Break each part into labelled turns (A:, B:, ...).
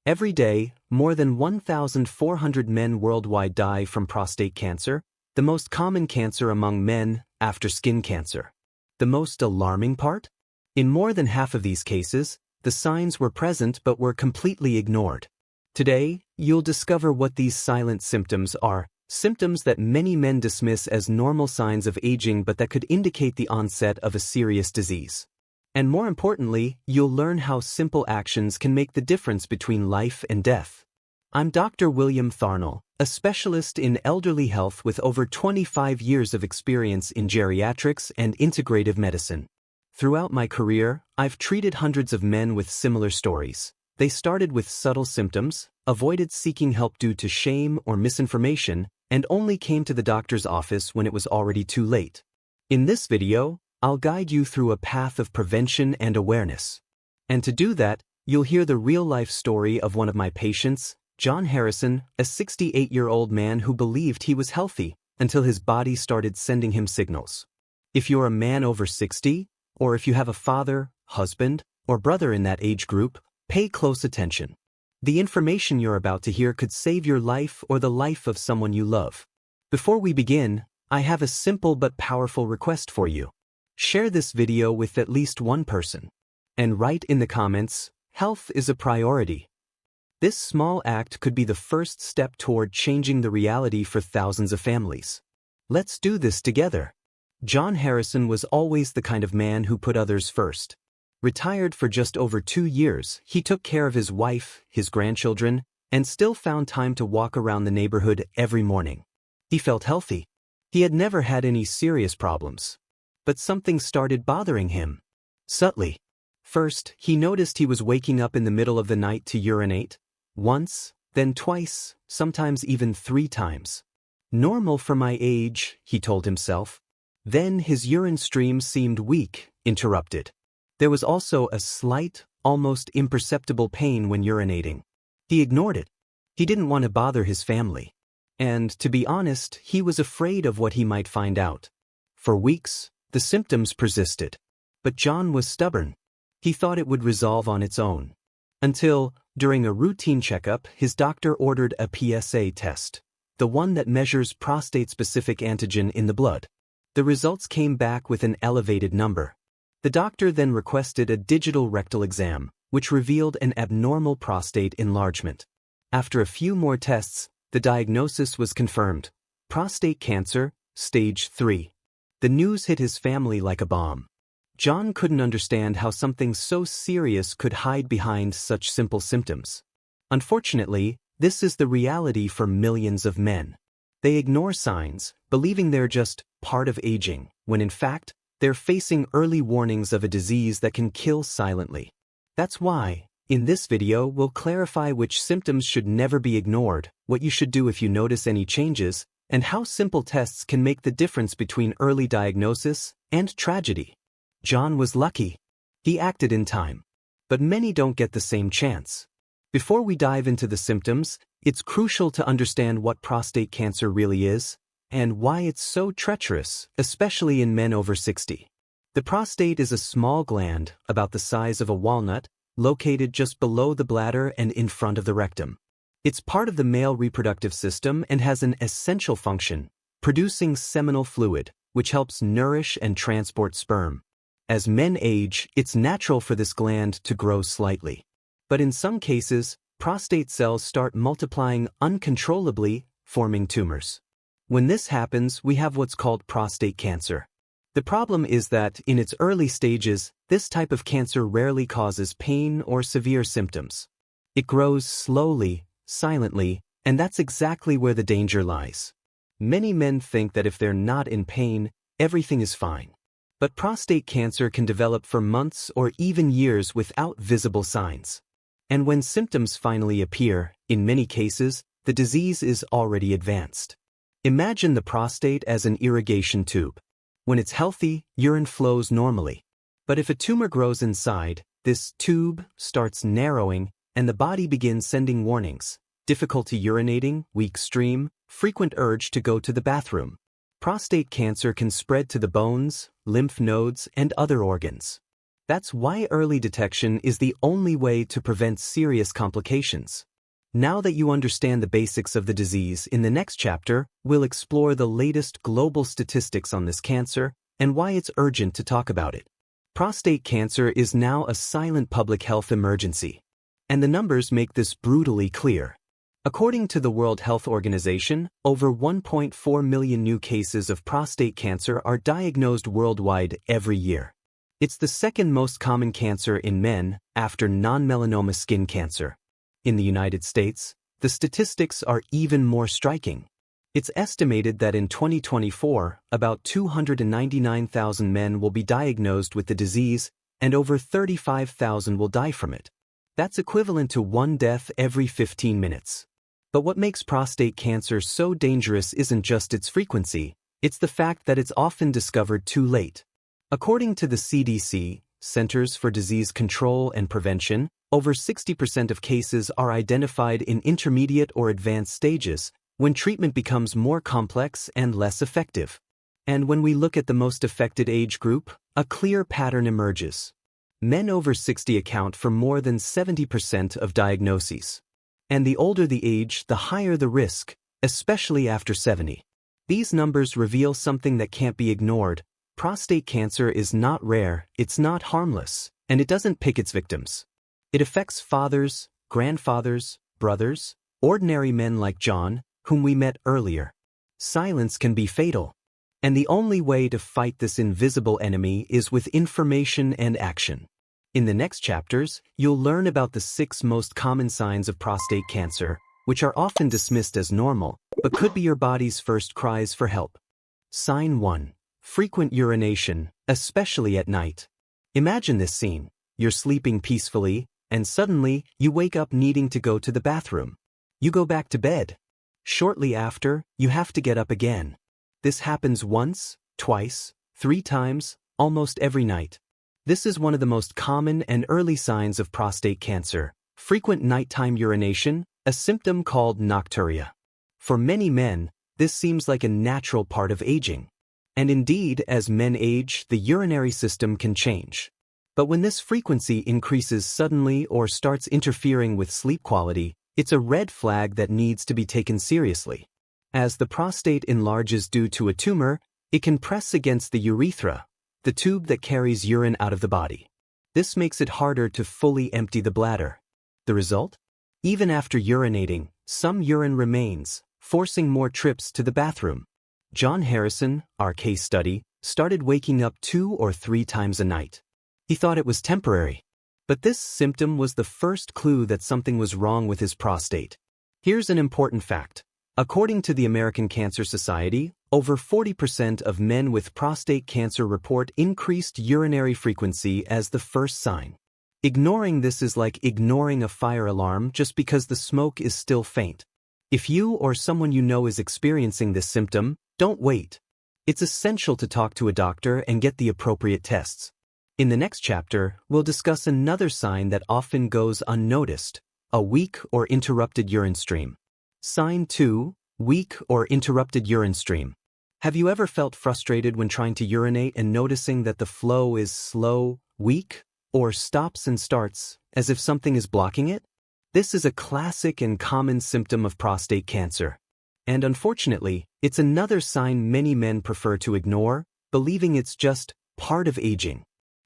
A: Every day, more than 1,400 men worldwide die from prostate cancer, the most common cancer among men after skin cancer. The most alarming part? In more than half of these cases, the signs were present but were completely ignored. Today, you'll discover what these silent symptoms are, symptoms that many men dismiss as normal signs of aging but that could indicate the onset of a serious disease. And more importantly, you'll learn how simple actions can make the difference between life and death. I'm Dr. William Tharnell, a specialist in elderly health with over 25 years of experience in geriatrics and integrative medicine. Throughout my career, I've treated hundreds of men with similar stories. They started with subtle symptoms, avoided seeking help due to shame or misinformation, and only came to the doctor's office when it was already too late. In this video, I'll guide you through a path of prevention and awareness. And to do that, you'll hear the real-life story of one of my patients, John Harrison, a 68-year-old man who believed he was healthy until his body started sending him signals. If you're a man over 60, or if you have a father, husband, or brother in that age group, pay close attention. The information you're about to hear could save your life or the life of someone you love. Before we begin, I have a simple but powerful request for you. Share this video with at least one person. And write in the comments, "Health is a priority." This small act could be the first step toward changing the reality for thousands of families. Let's do this together. John Harrison was always the kind of man who put others first. Retired for just over 2 years, he took care of his wife, his grandchildren, and still found time to walk around the neighborhood every morning. He felt healthy. He had never had any serious problems. But something started bothering him. Subtly. First, he noticed he was waking up in the middle of the night to urinate. Once, then twice, sometimes even 3 times. Normal for my age, he told himself. Then his urine stream seemed weak, interrupted. There was also a slight, almost imperceptible pain when urinating. He ignored it. He didn't want to bother his family. And, to be honest, he was afraid of what he might find out. For weeks, the symptoms persisted. But John was stubborn. He thought it would resolve on its own. Until, during a routine checkup, his doctor ordered a PSA test, the one that measures prostate-specific antigen in the blood. The results came back with an elevated number. The doctor then requested a digital rectal exam, which revealed an abnormal prostate enlargement. After a few more tests, the diagnosis was confirmed: prostate cancer, stage 3. The news hit his family like a bomb. John couldn't understand how something so serious could hide behind such simple symptoms. Unfortunately, this is the reality for millions of men. They ignore signs, believing they're just part of aging, when in fact, they're facing early warnings of a disease that can kill silently. That's why, in this video, we'll clarify which symptoms should never be ignored, what you should do if you notice any changes, and how simple tests can make the difference between early diagnosis and tragedy. John was lucky. He acted in time. But many don't get the same chance. Before we dive into the symptoms, it's crucial to understand what prostate cancer really is, and why it's so treacherous, especially in men over 60. The prostate is a small gland, about the size of a walnut, located just below the bladder and in front of the rectum. It's part of the male reproductive system and has an essential function, producing seminal fluid, which helps nourish and transport sperm. As men age, it's natural for this gland to grow slightly. But in some cases, prostate cells start multiplying uncontrollably, forming tumors. When this happens, we have what's called prostate cancer. The problem is that, in its early stages, this type of cancer rarely causes pain or severe symptoms. It grows slowly, silently, and that's exactly where the danger lies. Many men think that if they're not in pain, everything is fine. But prostate cancer can develop for months or even years without visible signs. And when symptoms finally appear, in many cases, the disease is already advanced. Imagine the prostate as an irrigation tube. When it's healthy, urine flows normally. But if a tumor grows inside, this tube starts narrowing, and the body begins sending warnings: difficulty urinating, weak stream, frequent urge to go to the bathroom. Prostate cancer can spread to the bones, lymph nodes, and other organs. That's why early detection is the only way to prevent serious complications. Now that you understand the basics of the disease, in the next chapter, we'll explore the latest global statistics on this cancer and why it's urgent to talk about it. Prostate cancer is now a silent public health emergency, and the numbers make this brutally clear. According to the World Health Organization, over 1.4 million new cases of prostate cancer are diagnosed worldwide every year. It's the second most common cancer in men after non-melanoma skin cancer. In the United States, the statistics are even more striking. It's estimated that in 2024, about 299,000 men will be diagnosed with the disease, and over 35,000 will die from it. That's equivalent to one death every 15 minutes. But what makes prostate cancer so dangerous isn't just its frequency, it's the fact that it's often discovered too late. According to the CDC, Centers for Disease Control and Prevention, over 60% of cases are identified in intermediate or advanced stages, when treatment becomes more complex and less effective. And when we look at the most affected age group, a clear pattern emerges. Men over 60 account for more than 70% of diagnoses. And the older the age, the higher the risk, especially after 70. These numbers reveal something that can't be ignored. Prostate cancer is not rare, it's not harmless, and it doesn't pick its victims. It affects fathers, grandfathers, brothers, ordinary men like John, whom we met earlier. Silence can be fatal. And the only way to fight this invisible enemy is with information and action. In the next chapters, you'll learn about the 6 most common signs of prostate cancer, which are often dismissed as normal, but could be your body's first cries for help. Sign 1. Frequent urination, especially at night. Imagine this scene. You're sleeping peacefully, and suddenly, you wake up needing to go to the bathroom. You go back to bed. Shortly after, you have to get up again. This happens once, twice, 3 times, almost every night. This is one of the most common and early signs of prostate cancer. Frequent nighttime urination, a symptom called nocturia. For many men, this seems like a natural part of aging. And indeed, as men age, the urinary system can change. But when this frequency increases suddenly or starts interfering with sleep quality, it's a red flag that needs to be taken seriously. As the prostate enlarges due to a tumor, it can press against the urethra, the tube that carries urine out of the body. This makes it harder to fully empty the bladder. The result? Even after urinating, some urine remains, forcing more trips to the bathroom. John Harrison, our case study, started waking up 2 or 3 times a night. He thought it was temporary. But this symptom was the first clue that something was wrong with his prostate. Here's an important fact. According to the American Cancer Society, over 40% of men with prostate cancer report increased urinary frequency as the first sign. Ignoring this is like ignoring a fire alarm just because the smoke is still faint. If you or someone you know is experiencing this symptom, don't wait. It's essential to talk to a doctor and get the appropriate tests. In the next chapter, we'll discuss another sign that often goes unnoticed, a weak or interrupted urine stream. Sign 2, weak or interrupted urine stream. Have you ever felt frustrated when trying to urinate and noticing that the flow is slow, weak, or stops and starts, as if something is blocking it? This is a classic and common symptom of prostate cancer. And unfortunately, it's another sign many men prefer to ignore, believing it's just part of aging.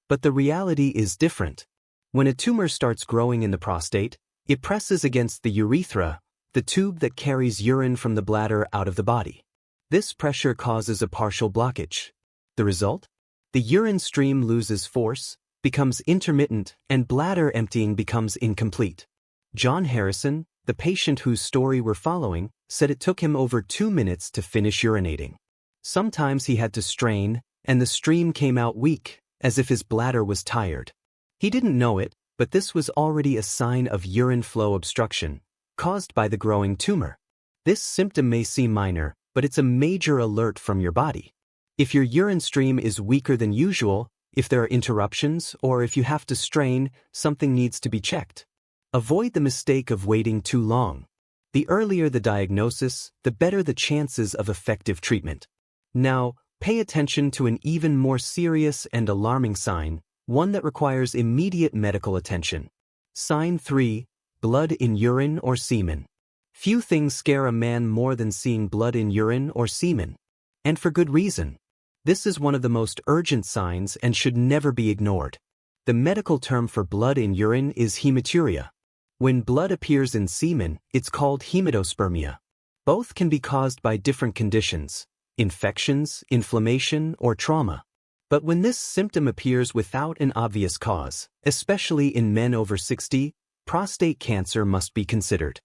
A: But the reality is different. When a tumor starts growing in the prostate, it presses against the urethra, the tube that carries urine from the bladder out of the body. This pressure causes a partial blockage. The result? The urine stream loses force, becomes intermittent, and bladder emptying becomes incomplete. John Harrison, the patient whose story we're following, said it took him over 2 minutes to finish urinating. Sometimes he had to strain, and the stream came out weak, as if his bladder was tired. He didn't know it, but this was already a sign of urine flow obstruction, caused by the growing tumor. This symptom may seem minor, but it's a major alert from your body. If your urine stream is weaker than usual, if there are interruptions, or if you have to strain, something needs to be checked. Avoid the mistake of waiting too long. The earlier the diagnosis, the better the chances of effective treatment. Now, pay attention to an even more serious and alarming sign, one that requires immediate medical attention. Sign 3. Blood in urine or semen. Few things scare a man more than seeing blood in urine or semen. And for good reason. This is one of the most urgent signs and should never be ignored. The medical term for blood in urine is hematuria. When blood appears in semen, it's called hematospermia. Both can be caused by different conditions, infections, inflammation, or trauma. But when this symptom appears without an obvious cause, especially in men over 60, prostate cancer must be considered.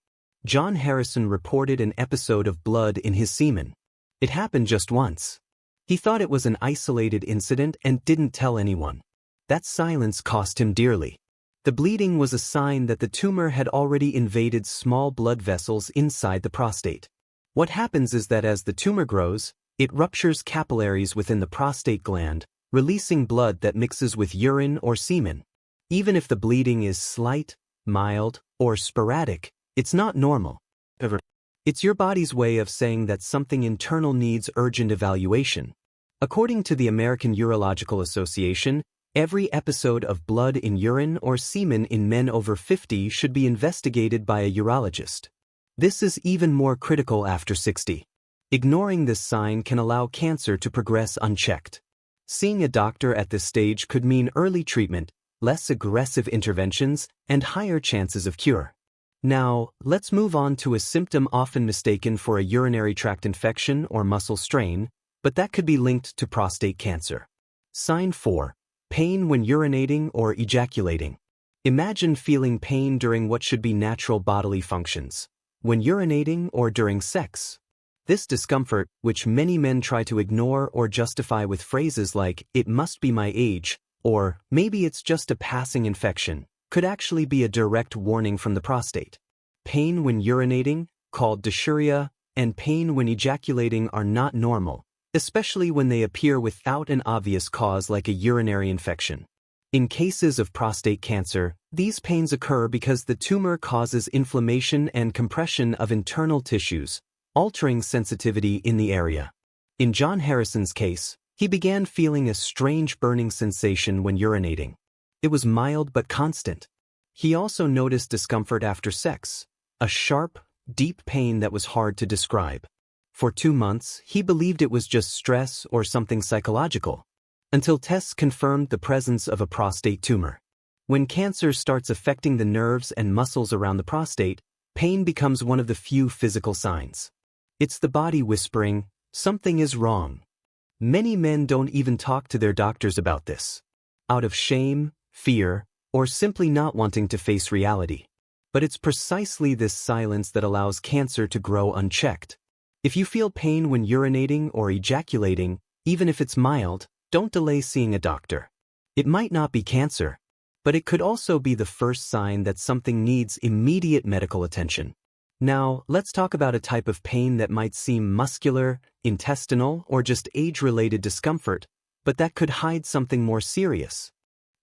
A: John Harrison reported an episode of blood in his semen. It happened just once. He thought it was an isolated incident and didn't tell anyone. That silence cost him dearly. The bleeding was a sign that the tumor had already invaded small blood vessels inside the prostate. What happens is that as the tumor grows, it ruptures capillaries within the prostate gland, releasing blood that mixes with urine or semen. Even if the bleeding is slight, mild, or sporadic, it's not normal. It's your body's way of saying that something internal needs urgent evaluation. According to the American Urological Association, every episode of blood in urine or semen in men over 50 should be investigated by a urologist. This is even more critical after 60. Ignoring this sign can allow cancer to progress unchecked. Seeing a doctor at this stage could mean early treatment, less aggressive interventions, and higher chances of cure. Now, let's move on to a symptom often mistaken for a urinary tract infection or muscle strain, but that could be linked to prostate cancer. Sign 4. Pain when urinating or ejaculating. Imagine feeling pain during what should be natural bodily functions, when urinating or during sex. This discomfort, which many men try to ignore or justify with phrases like, "It must be my age," or "Maybe it's just a passing infection," could actually be a direct warning from the prostate. Pain when urinating, called dysuria, and pain when ejaculating are not normal, especially when they appear without an obvious cause like a urinary infection. In cases of prostate cancer, these pains occur because the tumor causes inflammation and compression of internal tissues, altering sensitivity in the area. In John Harrison's case, he began feeling a strange burning sensation when urinating. It was mild but constant. He also noticed discomfort after sex, a sharp, deep pain that was hard to describe. For 2 months, he believed it was just stress or something psychological, until tests confirmed the presence of a prostate tumor. When cancer starts affecting the nerves and muscles around the prostate, pain becomes one of the few physical signs. It's the body whispering, "Something is wrong." Many men don't even talk to their doctors about this, out of shame, fear, or simply not wanting to face reality. But it's precisely this silence that allows cancer to grow unchecked. If you feel pain when urinating or ejaculating, even if it's mild, don't delay seeing a doctor. It might not be cancer, but it could also be the first sign that something needs immediate medical attention. Now, let's talk about a type of pain that might seem muscular, intestinal, or just age-related discomfort, but that could hide something more serious.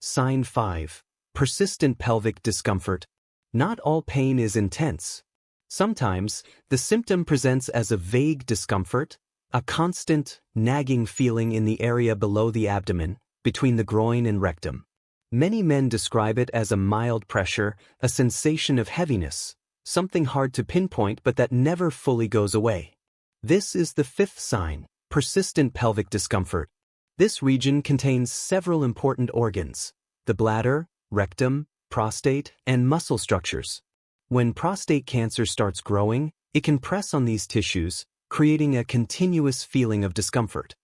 A: Sign 5. Persistent pelvic discomfort. Not all pain is intense. Sometimes, the symptom presents as a vague discomfort, a constant, nagging feeling in the area below the abdomen, between the groin and rectum. Many men describe it as a mild pressure, a sensation of heaviness, something hard to pinpoint but that never fully goes away. This is the 5th sign, persistent pelvic discomfort. This region contains several important organs: the bladder, rectum, prostate, and muscle structures. When prostate cancer starts growing, it can press on these tissues, creating a continuous feeling of discomfort.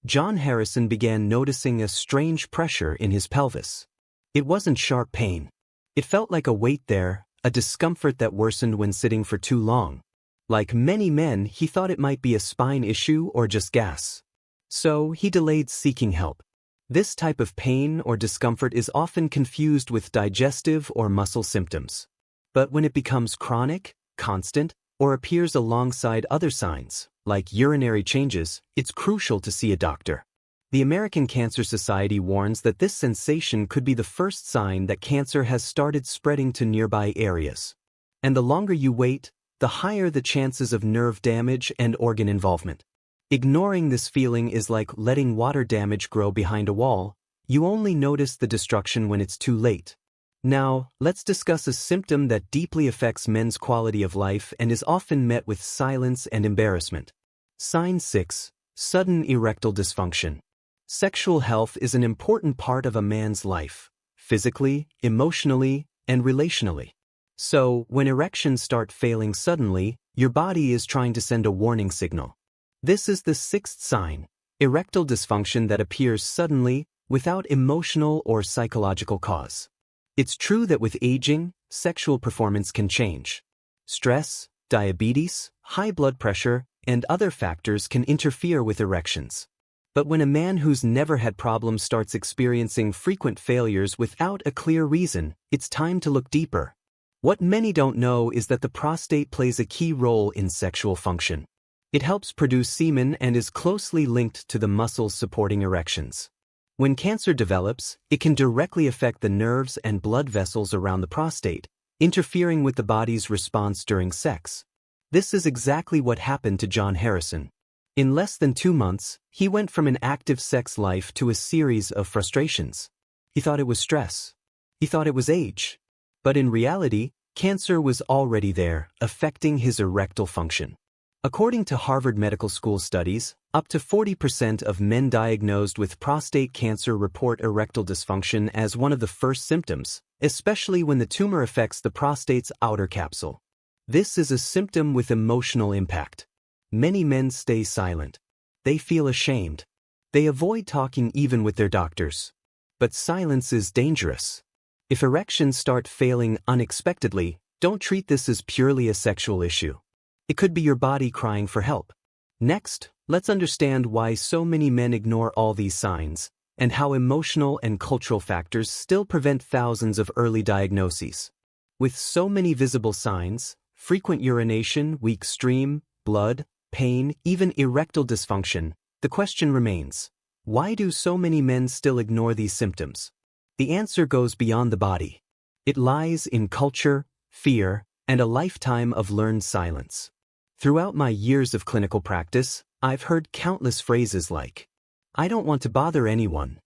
A: John Harrison began noticing a strange pressure in his pelvis. It wasn't sharp pain. It felt like a weight there, a discomfort that worsened when sitting for too long. Like many men, he thought it might be a spine issue or just gas. So he delayed seeking help. This type of pain or discomfort is often confused with digestive or muscle symptoms. But when it becomes chronic, constant, or appears alongside other signs, like urinary changes, it's crucial to see a doctor. The American Cancer Society warns that this sensation could be the first sign that cancer has started spreading to nearby areas. And the longer you wait, the higher the chances of nerve damage and organ involvement. Ignoring this feeling is like letting water damage grow behind a wall, You only notice the destruction when it's too late. Now, let's discuss a symptom that deeply affects men's quality of life and is often met with silence and embarrassment. Sign 6. Sudden erectile dysfunction. Sexual health is an important part of a man's life, physically, emotionally, and relationally. So, when erections start failing suddenly, your body is trying to send a warning signal. This is the sixth sign, erectile dysfunction that appears suddenly, without emotional or psychological cause. It's true that with aging, sexual performance can change. Stress, diabetes, high blood pressure, and other factors can interfere with erections. But when a man who's never had problems starts experiencing frequent failures without a clear reason, it's time to look deeper. What many don't know is that the prostate plays a key role in sexual function. It helps produce semen and is closely linked to the muscles supporting erections. When cancer develops, it can directly affect the nerves and blood vessels around the prostate, interfering with the body's response during sex. This is exactly what happened to John Harrison. In less than 2 months, he went from an active sex life to a series of frustrations. He thought it was stress. He thought it was age. But in reality, cancer was already there, affecting his erectile function. According to Harvard Medical School studies, up to 40% of men diagnosed with prostate cancer report erectile dysfunction as one of the first symptoms, especially when the tumor affects the prostate's outer capsule. This is a symptom with emotional impact. Many men stay silent. They feel ashamed. They avoid talking even with their doctors. But silence is dangerous. If erections start failing unexpectedly, don't treat this as purely a sexual issue. It could be your body crying for help. Next, let's understand why so many men ignore all these signs, and how emotional and cultural factors still prevent thousands of early diagnoses. With so many visible signs, frequent urination, weak stream, blood, pain, even erectile dysfunction, the question remains, why do so many men still ignore these symptoms? The answer goes beyond the body. It lies in culture, fear, and a lifetime of learned silence. Throughout my years of clinical practice, I've heard countless phrases like, "I don't want to bother anyone.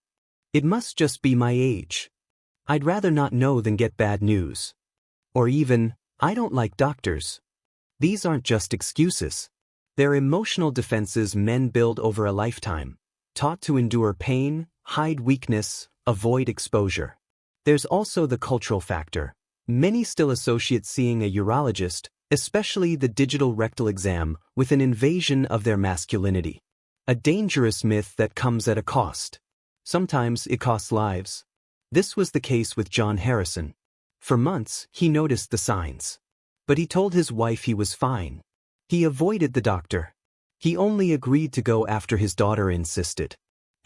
A: It must just be my age. I'd rather not know than get bad news." Or even, "I don't like doctors." These aren't just excuses. They're emotional defenses men build over a lifetime, taught to endure pain, hide weakness, avoid exposure. There's also the cultural factor. Many still associate seeing a urologist, especially the digital rectal exam, with an invasion of their masculinity. A dangerous myth that comes at a cost. Sometimes it costs lives. This was the case with John Harrison. For months, he noticed the signs. But he told his wife he was fine. He avoided the doctor. He only agreed to go after his daughter insisted.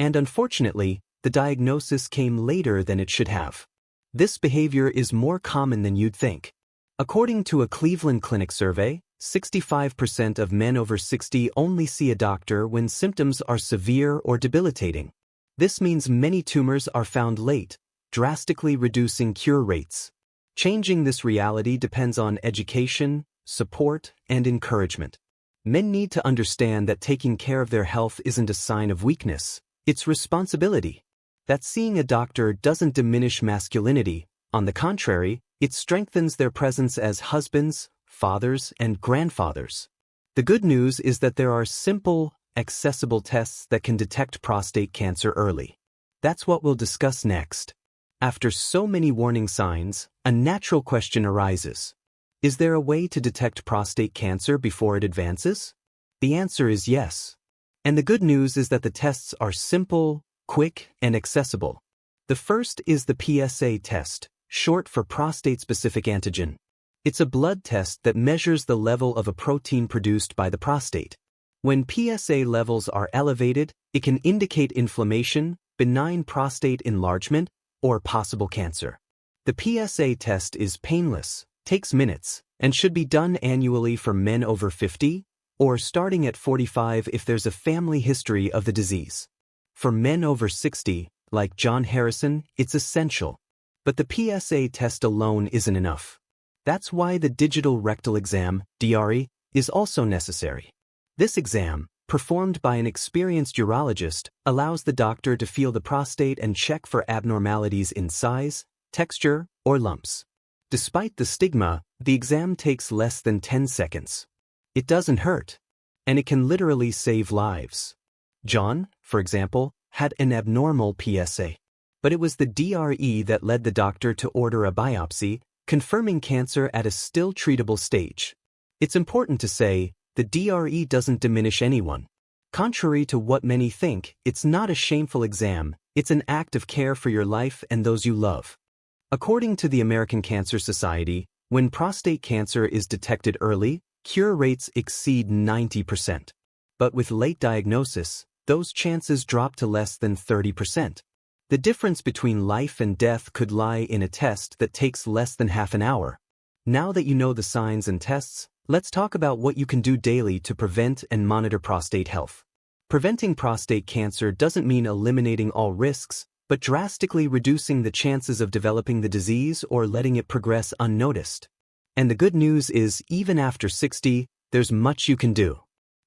A: And unfortunately, the diagnosis came later than it should have. This behavior is more common than you'd think. According to a Cleveland Clinic survey, 65% of men over 60 only see a doctor when symptoms are severe or debilitating. This means many tumors are found late, drastically reducing cure rates. Changing this reality depends on education, support, and encouragement. Men need to understand that taking care of their health isn't a sign of weakness, it's responsibility. That seeing a doctor doesn't diminish masculinity, on the contrary, it strengthens their presence as husbands, fathers, and grandfathers. The good news is that there are simple, accessible tests that can detect prostate cancer early. That's what we'll discuss next. After so many warning signs, a natural question arises. Is there a way to detect prostate cancer before it advances? The answer is yes. And the good news is that the tests are simple, quick, and accessible. The first is the PSA test, short for prostate-specific antigen. It's a blood test that measures the level of a protein produced by the prostate. When PSA levels are elevated, it can indicate inflammation, benign prostate enlargement, or possible cancer. The PSA test is painless, takes minutes, and should be done annually for men over 50, or starting at 45 if there's a family history of the disease. For men over 60, like John Harrison, it's essential. But the PSA test alone isn't enough. That's why the digital rectal exam, DRE, is also necessary. This exam, performed by an experienced urologist, allows the doctor to feel the prostate and check for abnormalities in size, texture, or lumps. Despite the stigma, the exam takes less than 10 seconds. It doesn't hurt, and it can literally save lives. John, for example, had an abnormal PSA. But it was the DRE that led the doctor to order a biopsy, confirming cancer at a still treatable stage. It's important to say, the DRE doesn't diminish anyone. Contrary to what many think, it's not a shameful exam, it's an act of care for your life and those you love. According to the American Cancer Society, when prostate cancer is detected early, cure rates exceed 90%. But with late diagnosis, those chances drop to less than 30%. The difference between life and death could lie in a test that takes less than half an hour. Now that you know the signs and tests, let's talk about what you can do daily to prevent and monitor prostate health. Preventing prostate cancer doesn't mean eliminating all risks, but drastically reducing the chances of developing the disease or letting it progress unnoticed. And the good news is, even after 60, there's much you can do.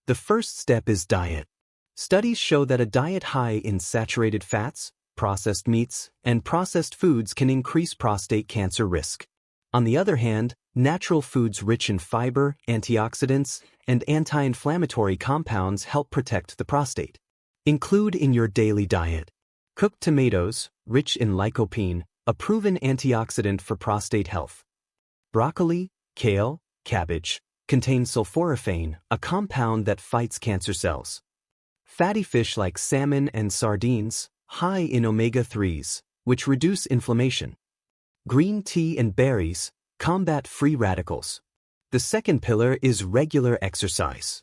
A: The first step is diet. Studies show that a diet high in saturated fats, processed meats, and processed foods can increase prostate cancer risk. On the other hand, natural foods rich in fiber, antioxidants, and anti-inflammatory compounds help protect the prostate. Include in your daily diet cooked tomatoes, rich in lycopene, a proven antioxidant for prostate health. Broccoli, kale, cabbage contain sulforaphane, a compound that fights cancer cells. Fatty fish like salmon and sardines, high in omega-3s, which reduce inflammation. Green tea and berries combat free radicals. The second pillar is regular exercise.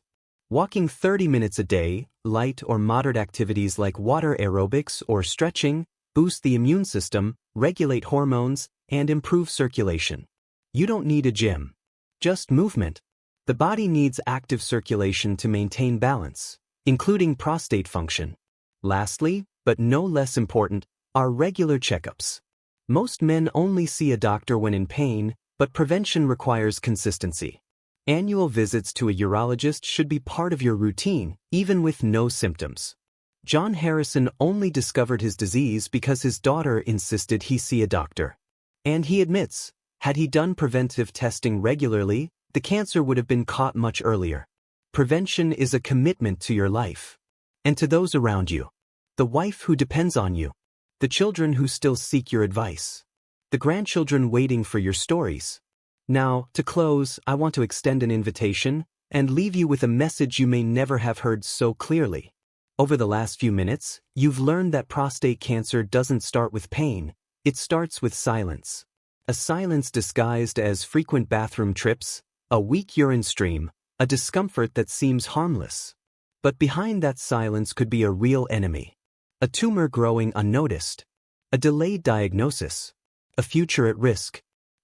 A: Walking 30 minutes a day, light or moderate activities like water aerobics or stretching, boost the immune system, regulate hormones, and improve circulation. You don't need a gym. Just movement. The body needs active circulation to maintain balance, including prostate function. Lastly, but no less important, are regular checkups. Most men only see a doctor when in pain, but prevention requires consistency. Annual visits to a urologist should be part of your routine, even with no symptoms. John Harrison only discovered his disease because his daughter insisted he see a doctor. And he admits, had he done preventive testing regularly, the cancer would have been caught much earlier. Prevention is a commitment to your life. And to those around you. The wife who depends on you. The children who still seek your advice. The grandchildren waiting for your stories. Now, to close, I want to extend an invitation and leave you with a message you may never have heard so clearly. Over the last few minutes, you've learned that prostate cancer doesn't start with pain, it starts with silence. A silence disguised as frequent bathroom trips, a weak urine stream, a discomfort that seems harmless. But behind that silence could be a real enemy. A tumor growing unnoticed. A delayed diagnosis. A future at risk.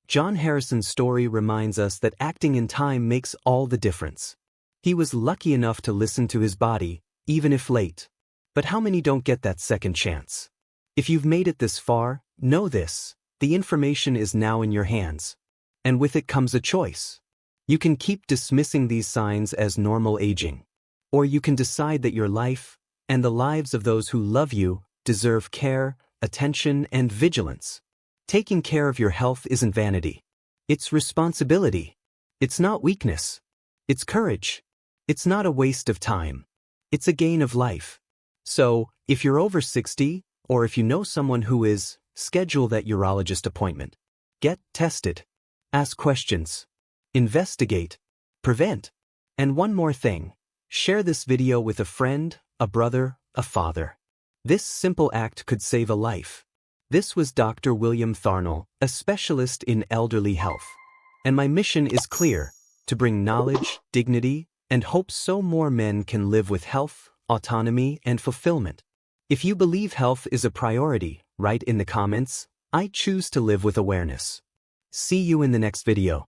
A: John Harrison's story reminds us that acting in time makes all the difference. He was lucky enough to listen to his body, even if late. But how many don't get that second chance? If you've made it this far, know this: the information is now in your hands. And with it comes a choice. You can keep dismissing these signs as normal aging. Or you can decide that your life, and the lives of those who love you, deserve care, attention, and vigilance. Taking care of your health isn't vanity. It's responsibility. It's not weakness. It's courage. It's not a waste of time. It's a gain of life. So, if you're over 60, or if you know someone who is, schedule that urologist appointment. Get tested. Ask questions. Investigate. Prevent. And one more thing. Share this video with a friend, a brother, a father. This simple act could save a life. This was Dr. William Tharnell, a specialist in elderly health. And my mission is clear: to bring knowledge, dignity, and hope so more men can live with health, autonomy, and fulfillment. If you believe health is a priority, write in the comments, "I choose to live with awareness." See you in the next video.